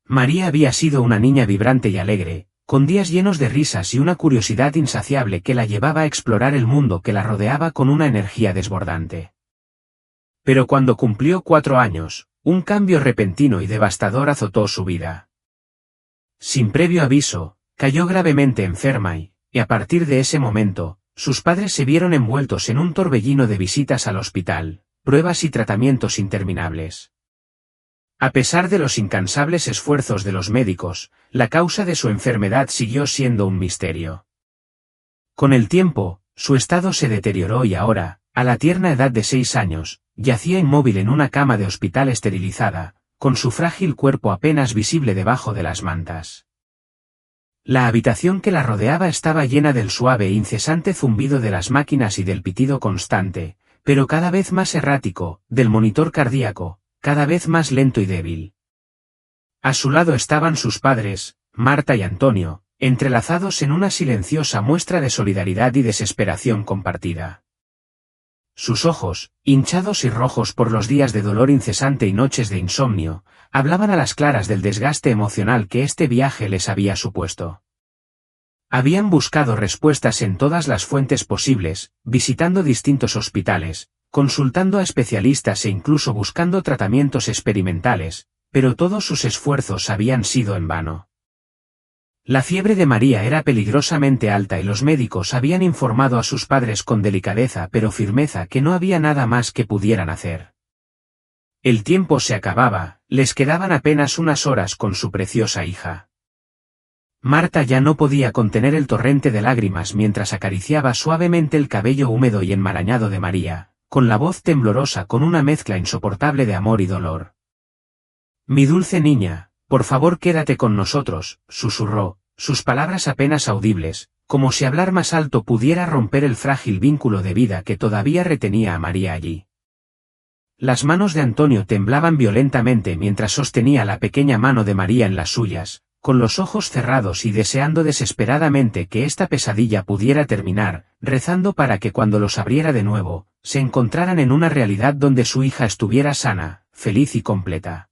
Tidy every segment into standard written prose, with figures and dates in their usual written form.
María había sido una niña vibrante y alegre, con días llenos de risas y una curiosidad insaciable que la llevaba a explorar el mundo que la rodeaba con una energía desbordante. Pero cuando cumplió 4 años, un cambio repentino y devastador azotó su vida. Sin previo aviso, cayó gravemente enferma y, a partir de ese momento, sus padres se vieron envueltos en un torbellino de visitas al hospital, pruebas y tratamientos interminables. A pesar de los incansables esfuerzos de los médicos, la causa de su enfermedad siguió siendo un misterio. Con el tiempo, su estado se deterioró y ahora, a la tierna edad de 6 años, yacía inmóvil en una cama de hospital esterilizada, con su frágil cuerpo apenas visible debajo de las mantas. La habitación que la rodeaba estaba llena del suave e incesante zumbido de las máquinas y del pitido constante, pero cada vez más errático, del monitor cardíaco, cada vez más lento y débil. A su lado estaban sus padres, Marta y Antonio, entrelazados en una silenciosa muestra de solidaridad y desesperación compartida. Sus ojos, hinchados y rojos por los días de dolor incesante y noches de insomnio, hablaban a las claras del desgaste emocional que este viaje les había supuesto. Habían buscado respuestas en todas las fuentes posibles, visitando distintos hospitales, consultando a especialistas e incluso buscando tratamientos experimentales, pero todos sus esfuerzos habían sido en vano. La fiebre de María era peligrosamente alta y los médicos habían informado a sus padres con delicadeza pero firmeza que no había nada más que pudieran hacer. El tiempo se acababa, les quedaban apenas unas horas con su preciosa hija. Marta ya no podía contener el torrente de lágrimas mientras acariciaba suavemente el cabello húmedo y enmarañado de María, con la voz temblorosa con una mezcla insoportable de amor y dolor. «Mi dulce niña, por favor quédate con nosotros», susurró, sus palabras apenas audibles, como si hablar más alto pudiera romper el frágil vínculo de vida que todavía retenía a María allí. Las manos de Antonio temblaban violentamente mientras sostenía la pequeña mano de María en las suyas, con los ojos cerrados y deseando desesperadamente que esta pesadilla pudiera terminar, rezando para que cuando los abriera de nuevo, se encontraran en una realidad donde su hija estuviera sana, feliz y completa.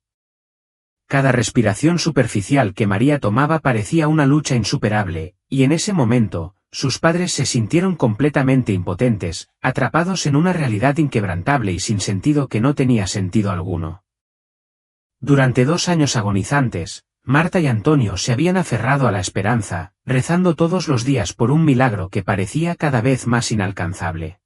Cada respiración superficial que María tomaba parecía una lucha insuperable, y en ese momento, sus padres se sintieron completamente impotentes, atrapados en una realidad inquebrantable y sin sentido que no tenía sentido alguno. Durante 2 años agonizantes, Marta y Antonio se habían aferrado a la esperanza, rezando todos los días por un milagro que parecía cada vez más inalcanzable.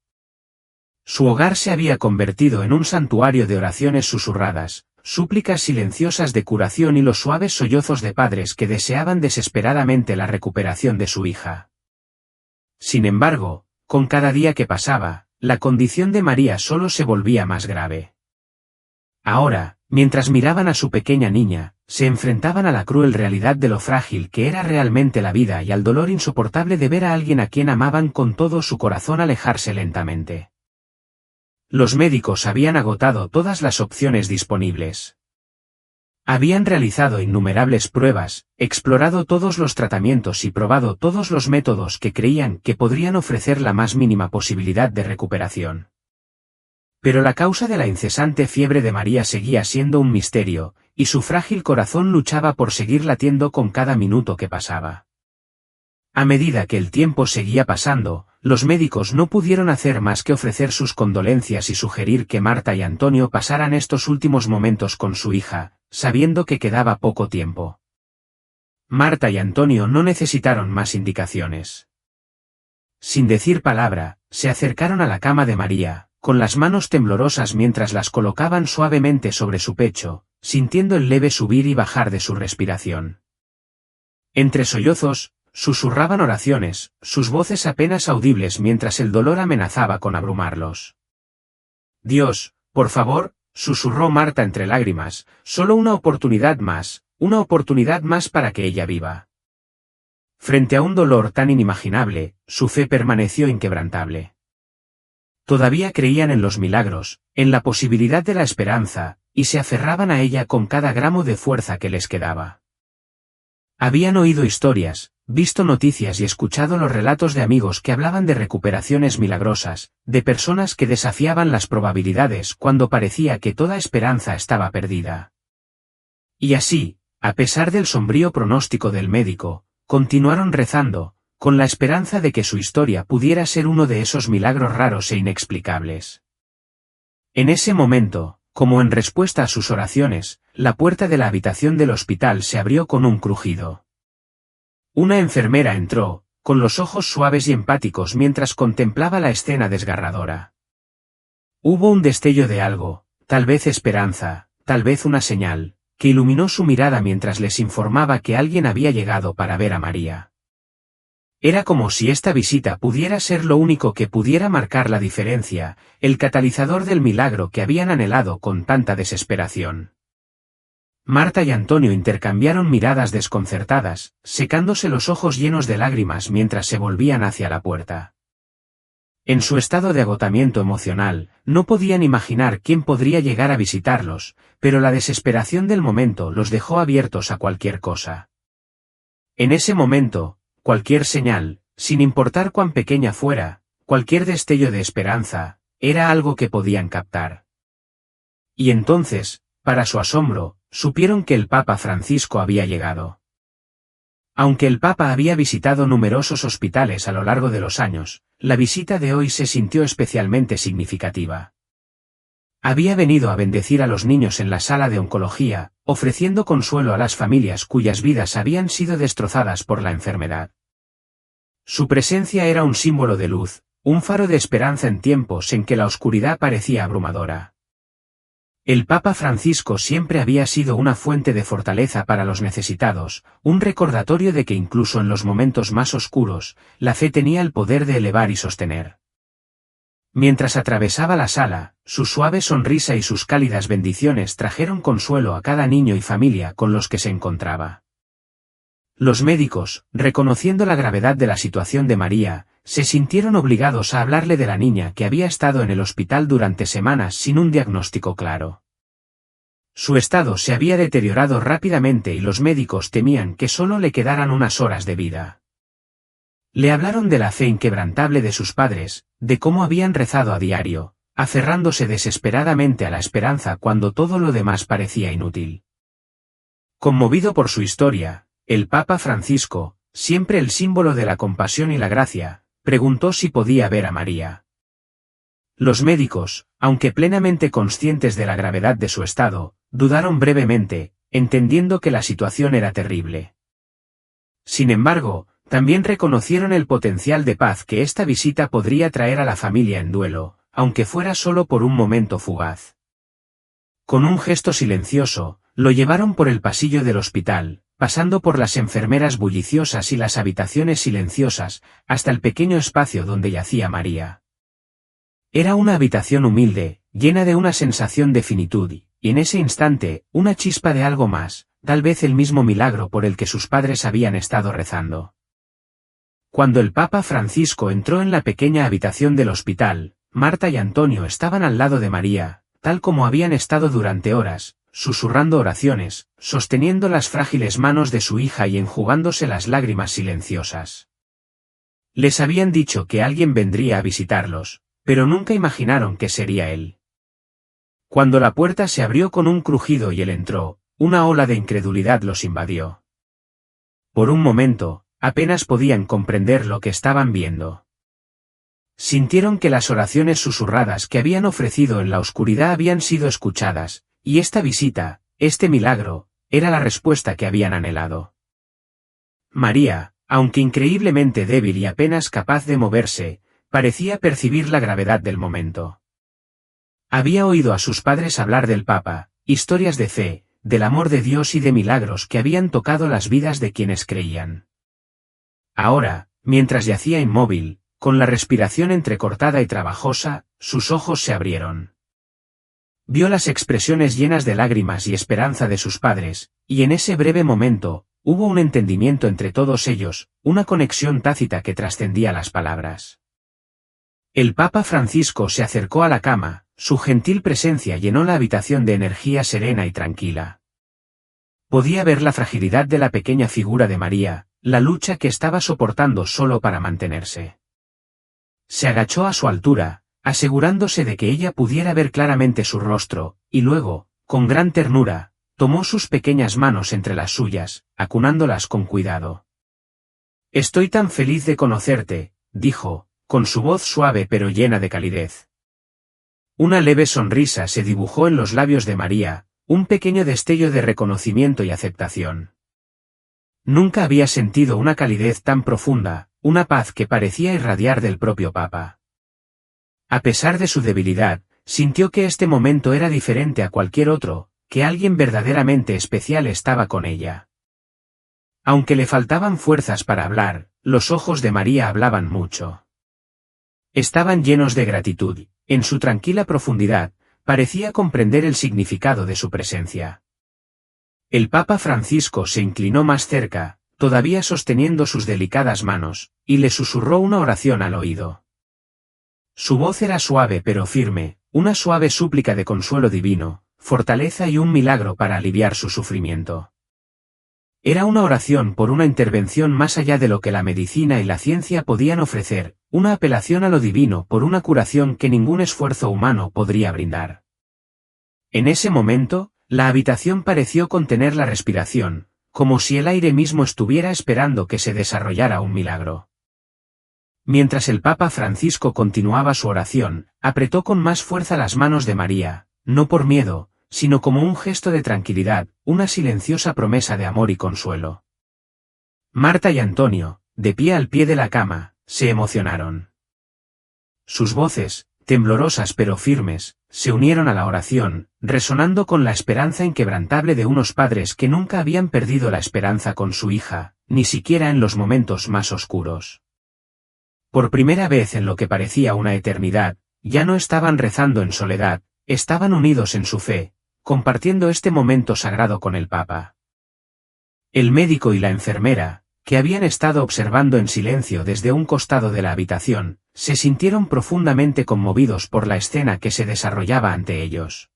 Su hogar se había convertido en un santuario de oraciones susurradas, súplicas silenciosas de curación y los suaves sollozos de padres que deseaban desesperadamente la recuperación de su hija. Sin embargo, con cada día que pasaba, la condición de María solo se volvía más grave. Ahora, mientras miraban a su pequeña niña, se enfrentaban a la cruel realidad de lo frágil que era realmente la vida y al dolor insoportable de ver a alguien a quien amaban con todo su corazón alejarse lentamente. Los médicos habían agotado todas las opciones disponibles. Habían realizado innumerables pruebas, explorado todos los tratamientos y probado todos los métodos que creían que podrían ofrecer la más mínima posibilidad de recuperación. Pero la causa de la incesante fiebre de María seguía siendo un misterio, y su frágil corazón luchaba por seguir latiendo con cada minuto que pasaba. A medida que el tiempo seguía pasando, los médicos no pudieron hacer más que ofrecer sus condolencias y sugerir que Marta y Antonio pasaran estos últimos momentos con su hija, sabiendo que quedaba poco tiempo. Marta y Antonio no necesitaron más indicaciones. Sin decir palabra, se acercaron a la cama de María, con las manos temblorosas mientras las colocaban suavemente sobre su pecho, sintiendo el leve subir y bajar de su respiración. Entre sollozos, susurraban oraciones, sus voces apenas audibles mientras el dolor amenazaba con abrumarlos. «Dios, por favor», susurró Marta entre lágrimas, «solo una oportunidad más para que ella viva». Frente a un dolor tan inimaginable, su fe permaneció inquebrantable. Todavía creían en los milagros, en la posibilidad de la esperanza, y se aferraban a ella con cada gramo de fuerza que les quedaba. Habían oído historias, visto noticias y escuchado los relatos de amigos que hablaban de recuperaciones milagrosas, de personas que desafiaban las probabilidades cuando parecía que toda esperanza estaba perdida. Y así, A pesar del sombrío pronóstico del médico, continuaron rezando, con la esperanza de que su historia pudiera ser uno de esos milagros raros e inexplicables. En ese momento, como en respuesta a sus oraciones, la puerta de la habitación del hospital se abrió con un crujido. Una enfermera entró, con los ojos suaves y empáticos mientras contemplaba la escena desgarradora. Hubo un destello de algo, tal vez esperanza, tal vez una señal, que iluminó su mirada mientras les informaba que alguien había llegado para ver a María. Era como si esta visita pudiera ser lo único que pudiera marcar la diferencia, el catalizador del milagro que habían anhelado con tanta desesperación. Marta y Antonio intercambiaron miradas desconcertadas, secándose los ojos llenos de lágrimas mientras se volvían hacia la puerta. En su estado de agotamiento emocional, no podían imaginar quién podría llegar a visitarlos, pero la desesperación del momento los dejó abiertos a cualquier cosa. En ese momento, cualquier señal, sin importar cuán pequeña fuera, cualquier destello de esperanza, era algo que podían captar. Y entonces, para su asombro, supieron que el Papa Francisco había llegado. Aunque el Papa había visitado numerosos hospitales a lo largo de los años, la visita de hoy se sintió especialmente significativa. Había venido a bendecir a los niños en la sala de oncología, ofreciendo consuelo a las familias cuyas vidas habían sido destrozadas por la enfermedad. Su presencia era un símbolo de luz, un faro de esperanza en tiempos en que la oscuridad parecía abrumadora. El Papa Francisco siempre había sido una fuente de fortaleza para los necesitados, un recordatorio de que incluso en los momentos más oscuros, la fe tenía el poder de elevar y sostener. Mientras atravesaba la sala, su suave sonrisa y sus cálidas bendiciones trajeron consuelo a cada niño y familia con los que se encontraba. Los médicos, reconociendo la gravedad de la situación de María, se sintieron obligados a hablarle de la niña que había estado en el hospital durante semanas sin un diagnóstico claro. Su estado se había deteriorado rápidamente y los médicos temían que solo le quedaran unas horas de vida. Le hablaron de la fe inquebrantable de sus padres, de cómo habían rezado a diario, aferrándose desesperadamente a la esperanza cuando todo lo demás parecía inútil. Conmovido por su historia, el Papa Francisco, siempre el símbolo de la compasión y la gracia, preguntó si podía ver a María. Los médicos, aunque plenamente conscientes de la gravedad de su estado, dudaron brevemente, entendiendo que la situación era terrible. Sin embargo, también reconocieron el potencial de paz que esta visita podría traer a la familia en duelo, aunque fuera solo por un momento fugaz. Con un gesto silencioso, lo llevaron por el pasillo del hospital, pasando por las enfermeras bulliciosas y las habitaciones silenciosas, hasta el pequeño espacio donde yacía María. Era una habitación humilde, llena de una sensación de finitud, y en ese instante, una chispa de algo más, tal vez el mismo milagro por el que sus padres habían estado rezando. Cuando el Papa Francisco entró en la pequeña habitación del hospital, Marta y Antonio estaban al lado de María, tal como habían estado durante horas, susurrando oraciones, sosteniendo las frágiles manos de su hija y enjugándose las lágrimas silenciosas. Les habían dicho que alguien vendría a visitarlos, pero nunca imaginaron que sería él. Cuando la puerta se abrió con un crujido y él entró, una ola de incredulidad los invadió. Por un momento, apenas podían comprender lo que estaban viendo. Sintieron que las oraciones susurradas que habían ofrecido en la oscuridad habían sido escuchadas, y esta visita, este milagro, era la respuesta que habían anhelado. María, aunque increíblemente débil y apenas capaz de moverse, parecía percibir la gravedad del momento. Había oído a sus padres hablar del Papa, historias de fe, del amor de Dios y de milagros que habían tocado las vidas de quienes creían. Ahora, mientras yacía inmóvil, con la respiración entrecortada y trabajosa, sus ojos se abrieron. Vio las expresiones llenas de lágrimas y esperanza de sus padres, y en ese breve momento, hubo un entendimiento entre todos ellos, una conexión tácita que trascendía las palabras. El Papa Francisco se acercó a la cama, su gentil presencia llenó la habitación de energía serena y tranquila. Podía ver la fragilidad de la pequeña figura de María, la lucha que estaba soportando solo para mantenerse. Se agachó a su altura, asegurándose de que ella pudiera ver claramente su rostro, y luego, con gran ternura, tomó sus pequeñas manos entre las suyas, acunándolas con cuidado. «Estoy tan feliz de conocerte», dijo, con su voz suave pero llena de calidez. Una leve sonrisa se dibujó en los labios de María, un pequeño destello de reconocimiento y aceptación. Nunca había sentido una calidez tan profunda, una paz que parecía irradiar del propio Papa. A pesar de su debilidad, sintió que este momento era diferente a cualquier otro, que alguien verdaderamente especial estaba con ella. Aunque le faltaban fuerzas para hablar, los ojos de María hablaban mucho. Estaban llenos de gratitud, en su tranquila profundidad, parecía comprender el significado de su presencia. El Papa Francisco se inclinó más cerca, todavía sosteniendo sus delicadas manos, y le susurró una oración al oído. Su voz era suave pero firme, una suave súplica de consuelo divino, fortaleza y un milagro para aliviar su sufrimiento. Era una oración por una intervención más allá de lo que la medicina y la ciencia podían ofrecer, una apelación a lo divino por una curación que ningún esfuerzo humano podría brindar. En ese momento, la habitación pareció contener la respiración, como si el aire mismo estuviera esperando que se desarrollara un milagro. Mientras el Papa Francisco continuaba su oración, apretó con más fuerza las manos de María, no por miedo, sino como un gesto de tranquilidad, una silenciosa promesa de amor y consuelo. Marta y Antonio, de pie al pie de la cama, se emocionaron. Sus voces, temblorosas pero firmes, se unieron a la oración, resonando con la esperanza inquebrantable de unos padres que nunca habían perdido la esperanza con su hija, ni siquiera en los momentos más oscuros. Por primera vez en lo que parecía una eternidad, ya no estaban rezando en soledad, estaban unidos en su fe, compartiendo este momento sagrado con el Papa. El médico y la enfermera, que habían estado observando en silencio desde un costado de la habitación, se sintieron profundamente conmovidos por la escena que se desarrollaba ante ellos.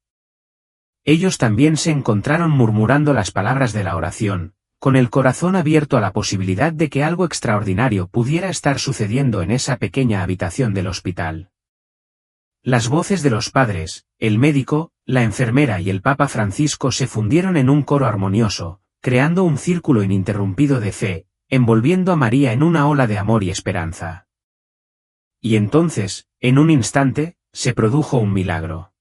Ellos también se encontraron murmurando las palabras de la oración, con el corazón abierto a la posibilidad de que algo extraordinario pudiera estar sucediendo en esa pequeña habitación del hospital. Las voces de los padres, el médico, la enfermera y el Papa Francisco se fundieron en un coro armonioso, creando un círculo ininterrumpido de fe, envolviendo a María en una ola de amor y esperanza. Y entonces, en un instante, se produjo un milagro.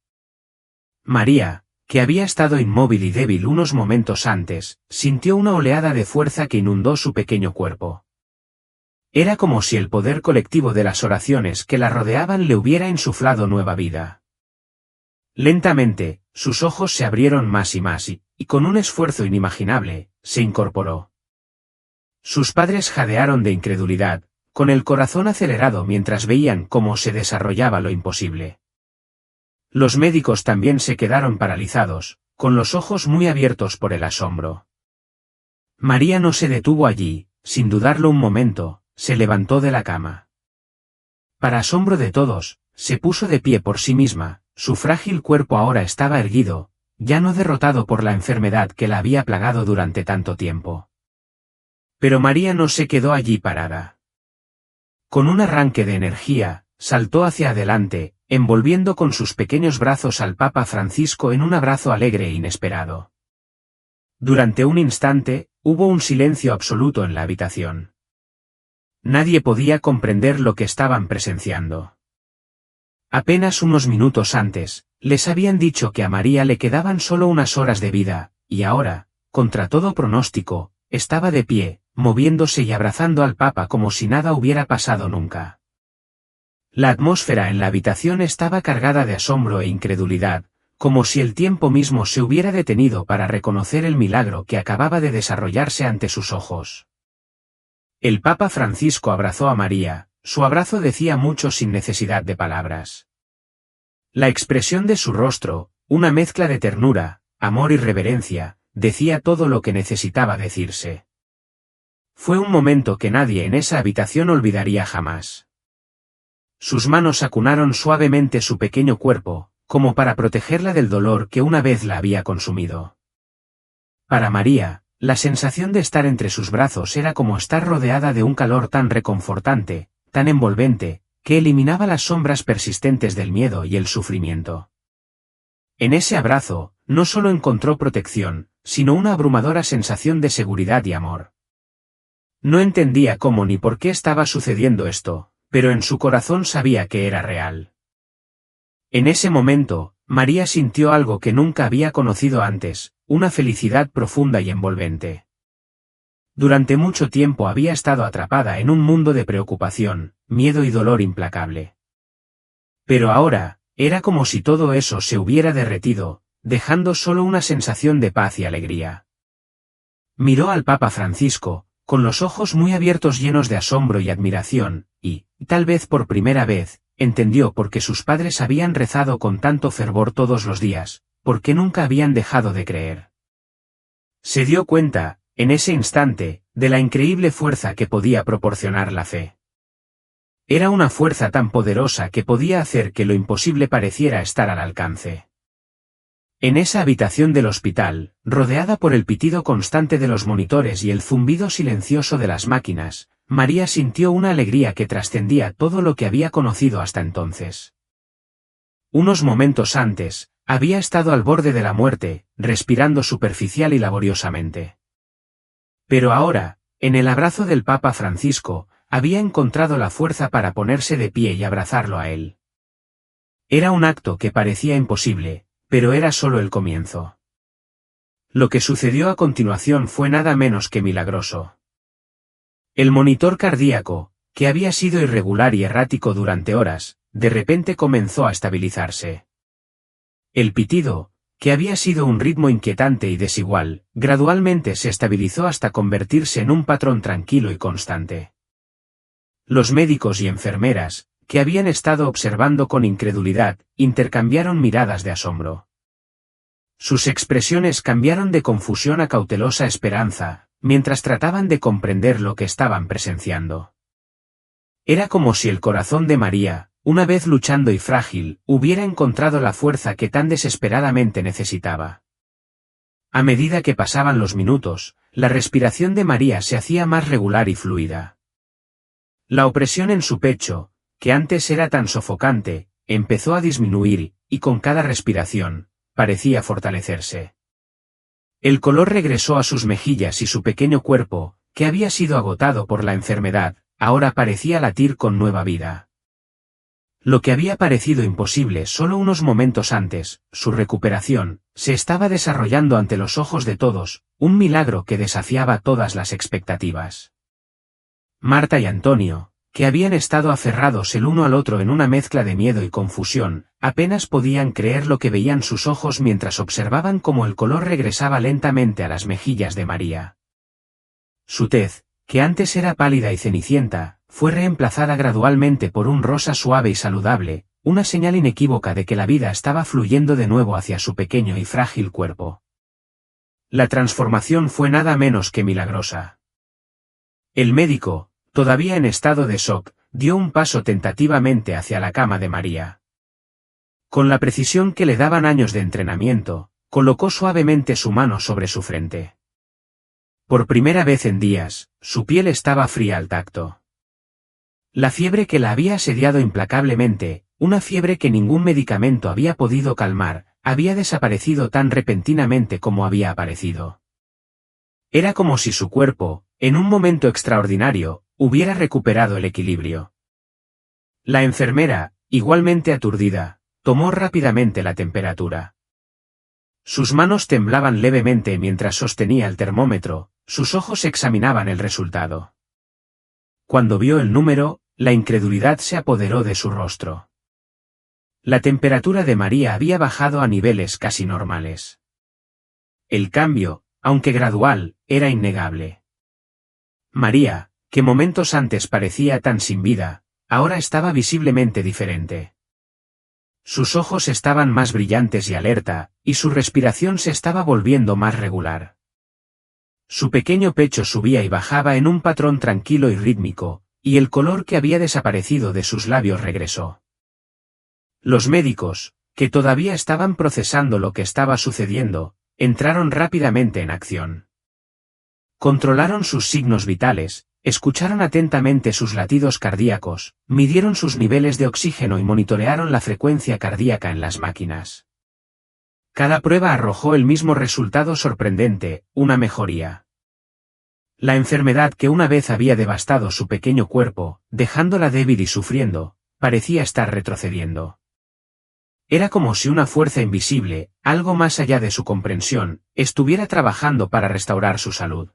María, que había estado inmóvil y débil unos momentos antes, sintió una oleada de fuerza que inundó su pequeño cuerpo. Era como si el poder colectivo de las oraciones que la rodeaban le hubiera insuflado nueva vida. Lentamente, sus ojos se abrieron más y con un esfuerzo inimaginable, se incorporó. Sus padres jadearon de incredulidad, con el corazón acelerado mientras veían cómo se desarrollaba lo imposible. Los médicos también se quedaron paralizados, con los ojos muy abiertos por el asombro. María no se detuvo allí, sin dudarlo un momento, se levantó de la cama. Para asombro de todos, se puso de pie por sí misma, su frágil cuerpo ahora estaba erguido, ya no derrotado por la enfermedad que la había plagado durante tanto tiempo. Pero María no se quedó allí parada. Con un arranque de energía, saltó hacia adelante, envolviendo con sus pequeños brazos al Papa Francisco en un abrazo alegre e inesperado. Durante un instante, hubo un silencio absoluto en la habitación. Nadie podía comprender lo que estaban presenciando. Apenas unos minutos antes, les habían dicho que a María le quedaban solo unas horas de vida, y ahora, contra todo pronóstico, estaba de pie, moviéndose y abrazando al Papa como si nada hubiera pasado nunca. La atmósfera en la habitación estaba cargada de asombro e incredulidad, como si el tiempo mismo se hubiera detenido para reconocer el milagro que acababa de desarrollarse ante sus ojos. El Papa Francisco abrazó a María, su abrazo decía mucho sin necesidad de palabras. La expresión de su rostro, una mezcla de ternura, amor y reverencia, decía todo lo que necesitaba decirse. Fue un momento que nadie en esa habitación olvidaría jamás. Sus manos acunaron suavemente su pequeño cuerpo, como para protegerla del dolor que una vez la había consumido. Para María, la sensación de estar entre sus brazos era como estar rodeada de un calor tan reconfortante, tan envolvente, que eliminaba las sombras persistentes del miedo y el sufrimiento. En ese abrazo, no solo encontró protección, sino una abrumadora sensación de seguridad y amor. No entendía cómo ni por qué estaba sucediendo esto, pero en su corazón sabía que era real. En ese momento, María sintió algo que nunca había conocido antes, una felicidad profunda y envolvente. Durante mucho tiempo había estado atrapada en un mundo de preocupación, miedo y dolor implacable. Pero ahora, era como si todo eso se hubiera derretido, dejando solo una sensación de paz y alegría. Miró al Papa Francisco, con los ojos muy abiertos llenos de asombro y admiración, y, tal vez por primera vez, entendió por qué sus padres habían rezado con tanto fervor todos los días, por qué nunca habían dejado de creer. Se dio cuenta, en ese instante, de la increíble fuerza que podía proporcionar la fe. Era una fuerza tan poderosa que podía hacer que lo imposible pareciera estar al alcance. En esa habitación del hospital, rodeada por el pitido constante de los monitores y el zumbido silencioso de las máquinas, María sintió una alegría que trascendía todo lo que había conocido hasta entonces. Unos momentos antes, había estado al borde de la muerte, respirando superficial y laboriosamente. Pero ahora, en el abrazo del Papa Francisco, había encontrado la fuerza para ponerse de pie y abrazarlo a él. Era un acto que parecía imposible, pero era solo el comienzo. Lo que sucedió a continuación fue nada menos que milagroso. El monitor cardíaco, que había sido irregular y errático durante horas, de repente comenzó a estabilizarse. El pitido, que había sido un ritmo inquietante y desigual, gradualmente se estabilizó hasta convertirse en un patrón tranquilo y constante. Los médicos y enfermeras, que habían estado observando con incredulidad, intercambiaron miradas de asombro. Sus expresiones cambiaron de confusión a cautelosa esperanza, mientras trataban de comprender lo que estaban presenciando. Era como si el corazón de María, una vez luchando y frágil, hubiera encontrado la fuerza que tan desesperadamente necesitaba. A medida que pasaban los minutos, la respiración de María se hacía más regular y fluida. La opresión en su pecho, que antes era tan sofocante, empezó a disminuir, y con cada respiración, parecía fortalecerse. El color regresó a sus mejillas y su pequeño cuerpo, que había sido agotado por la enfermedad, ahora parecía latir con nueva vida. Lo que había parecido imposible solo unos momentos antes, su recuperación, se estaba desarrollando ante los ojos de todos, un milagro que desafiaba todas las expectativas. Marta y Antonio, que habían estado aferrados el uno al otro en una mezcla de miedo y confusión, apenas podían creer lo que veían sus ojos mientras observaban cómo el color regresaba lentamente a las mejillas de María. Su tez, que antes era pálida y cenicienta, fue reemplazada gradualmente por un rosa suave y saludable, una señal inequívoca de que la vida estaba fluyendo de nuevo hacia su pequeño y frágil cuerpo. La transformación fue nada menos que milagrosa. El médico, todavía en estado de shock, dio un paso tentativamente hacia la cama de María. Con la precisión que le daban años de entrenamiento, colocó suavemente su mano sobre su frente. Por primera vez en días, su piel estaba fría al tacto. La fiebre que la había asediado implacablemente, una fiebre que ningún medicamento había podido calmar, había desaparecido tan repentinamente como había aparecido. Era como si su cuerpo, en un momento extraordinario, hubiera recuperado el equilibrio. La enfermera, igualmente aturdida, tomó rápidamente la temperatura. Sus manos temblaban levemente mientras sostenía el termómetro, sus ojos examinaban el resultado. Cuando vio el número, la incredulidad se apoderó de su rostro. La temperatura de María había bajado a niveles casi normales. El cambio, aunque gradual, era innegable. María, que momentos antes parecía tan sin vida, ahora estaba visiblemente diferente. Sus ojos estaban más brillantes y alerta, y su respiración se estaba volviendo más regular. Su pequeño pecho subía y bajaba en un patrón tranquilo y rítmico, y el color que había desaparecido de sus labios regresó. Los médicos, que todavía estaban procesando lo que estaba sucediendo, entraron rápidamente en acción. Controlaron sus signos vitales, escucharon atentamente sus latidos cardíacos, midieron sus niveles de oxígeno y monitorearon la frecuencia cardíaca en las máquinas. cada prueba arrojó el mismo resultado sorprendente, una mejoría. La enfermedad que una vez había devastado su pequeño cuerpo, dejándola débil y sufriendo, parecía estar retrocediendo. Era como si una fuerza invisible, algo más allá de su comprensión, estuviera trabajando para restaurar su salud.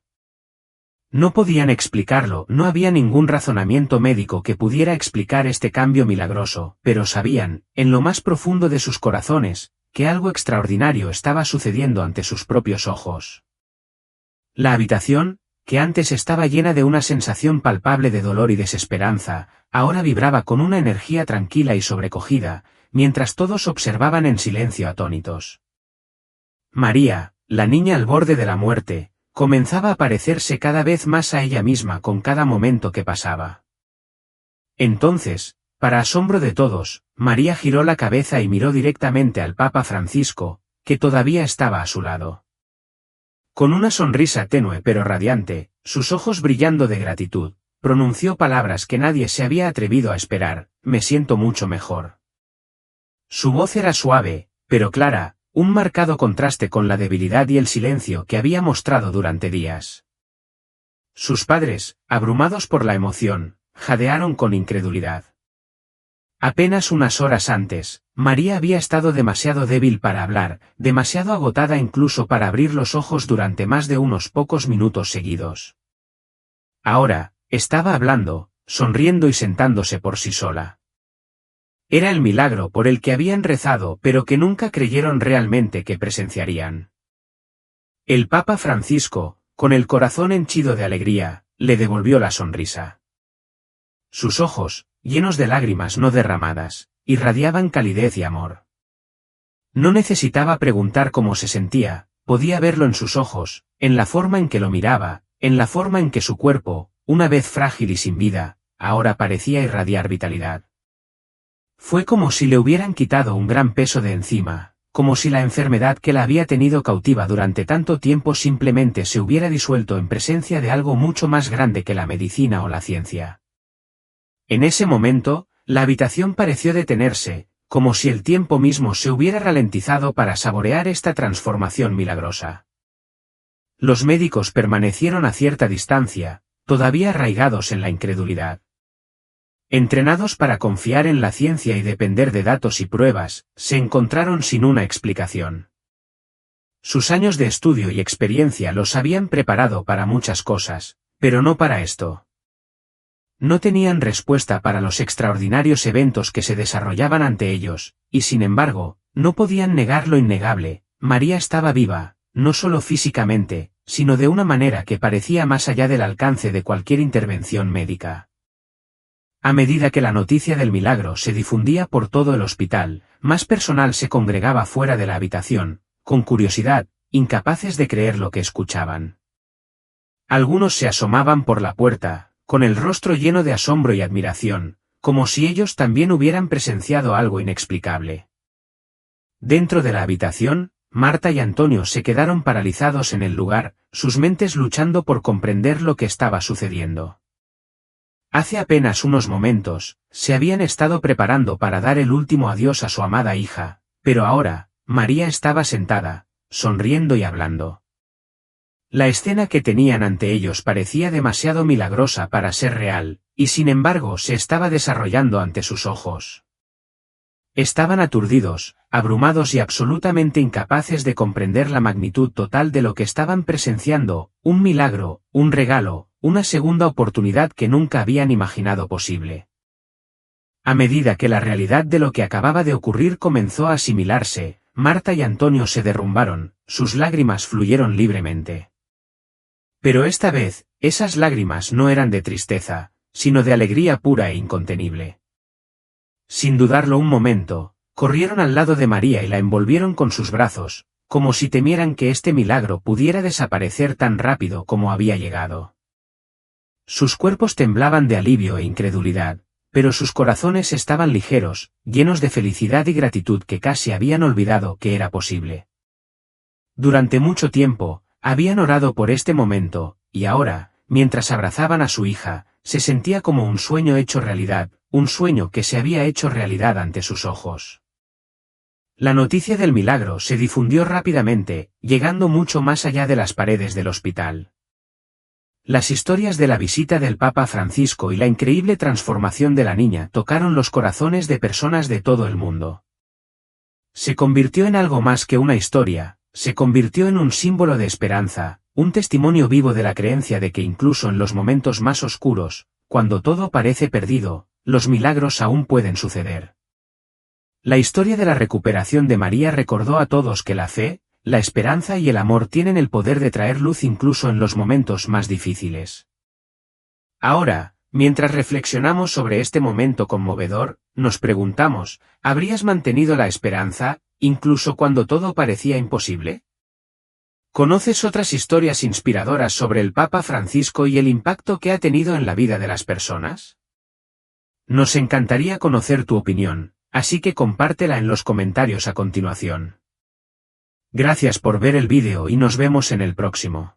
No podían explicarlo, no había ningún razonamiento médico que pudiera explicar este cambio milagroso, pero sabían, en lo más profundo de sus corazones, que algo extraordinario estaba sucediendo ante sus propios ojos. La habitación, que antes estaba llena de una sensación palpable de dolor y desesperanza, ahora vibraba con una energía tranquila y sobrecogida, mientras todos observaban en silencio atónitos. María, la niña al borde de la muerte, comenzaba a parecerse cada vez más a ella misma con cada momento que pasaba. Entonces, para asombro de todos, María giró la cabeza y miró directamente al Papa Francisco, que todavía estaba a su lado. Con una sonrisa tenue pero radiante, sus ojos brillando de gratitud, pronunció palabras que nadie se había atrevido a esperar: me siento mucho mejor. Su voz era suave, pero clara, un marcado contraste con la debilidad y el silencio que había mostrado durante días. Sus padres, abrumados por la emoción, jadearon con incredulidad. Apenas unas horas antes, María había estado demasiado débil para hablar, demasiado agotada incluso para abrir los ojos durante más de unos pocos minutos seguidos. Ahora, estaba hablando, sonriendo y sentándose por sí sola. Era el milagro por el que habían rezado pero que nunca creyeron realmente que presenciarían. El Papa Francisco, con el corazón henchido de alegría, le devolvió la sonrisa. Sus ojos, llenos de lágrimas no derramadas, irradiaban calidez y amor. No necesitaba preguntar cómo se sentía, podía verlo en sus ojos, en la forma en que lo miraba, en la forma en que su cuerpo, una vez frágil y sin vida, ahora parecía irradiar vitalidad. Fue como si le hubieran quitado un gran peso de encima, como si la enfermedad que la había tenido cautiva durante tanto tiempo simplemente se hubiera disuelto en presencia de algo mucho más grande que la medicina o la ciencia. En ese momento, la habitación pareció detenerse, como si el tiempo mismo se hubiera ralentizado para saborear esta transformación milagrosa. Los médicos permanecieron a cierta distancia, todavía arraigados en la incredulidad. Entrenados para confiar en la ciencia y depender de datos y pruebas, se encontraron sin una explicación. Sus años de estudio y experiencia los habían preparado para muchas cosas, pero no para esto. No tenían respuesta para los extraordinarios eventos que se desarrollaban ante ellos, y sin embargo, no podían negar lo innegable: María estaba viva, no solo físicamente, sino de una manera que parecía más allá del alcance de cualquier intervención médica. A medida que la noticia del milagro se difundía por todo el hospital, más personal se congregaba fuera de la habitación, con curiosidad, incapaces de creer lo que escuchaban. Algunos se asomaban por la puerta, con el rostro lleno de asombro y admiración, como si ellos también hubieran presenciado algo inexplicable. Dentro de la habitación, Marta y Antonio se quedaron paralizados en el lugar, sus mentes luchando por comprender lo que estaba sucediendo. Hace apenas unos momentos, se habían estado preparando para dar el último adiós a su amada hija, pero ahora, María estaba sentada, sonriendo y hablando. La escena que tenían ante ellos parecía demasiado milagrosa para ser real, y sin embargo se estaba desarrollando ante sus ojos. Estaban aturdidos, abrumados y absolutamente incapaces de comprender la magnitud total de lo que estaban presenciando: un milagro, un regalo, una segunda oportunidad que nunca habían imaginado posible. A medida que la realidad de lo que acababa de ocurrir comenzó a asimilarse, Marta y Antonio se derrumbaron, sus lágrimas fluyeron libremente. Pero esta vez, esas lágrimas no eran de tristeza, sino de alegría pura e incontenible. Sin dudarlo un momento, corrieron al lado de María y la envolvieron con sus brazos, como si temieran que este milagro pudiera desaparecer tan rápido como había llegado. Sus cuerpos temblaban de alivio e incredulidad, pero sus corazones estaban ligeros, llenos de felicidad y gratitud que casi habían olvidado que era posible. Durante mucho tiempo, habían orado por este momento, y ahora, mientras abrazaban a su hija, se sentía como un sueño hecho realidad, un sueño que se había hecho realidad ante sus ojos. La noticia del milagro se difundió rápidamente, llegando mucho más allá de las paredes del hospital. Las historias de la visita del Papa Francisco y la increíble transformación de la niña tocaron los corazones de personas de todo el mundo. Se convirtió en algo más que una historia, se convirtió en un símbolo de esperanza, un testimonio vivo de la creencia de que incluso en los momentos más oscuros, cuando todo parece perdido, los milagros aún pueden suceder. La historia de la recuperación de María recordó a todos que la fe, la esperanza y el amor tienen el poder de traer luz incluso en los momentos más difíciles. Ahora, mientras reflexionamos sobre este momento conmovedor, nos preguntamos, ¿habrías mantenido la esperanza, incluso cuando todo parecía imposible? ¿Conoces otras historias inspiradoras sobre el Papa Francisco y el impacto que ha tenido en la vida de las personas? Nos encantaría conocer tu opinión, así que compártela en los comentarios a continuación. Gracias por ver el vídeo y nos vemos en el próximo.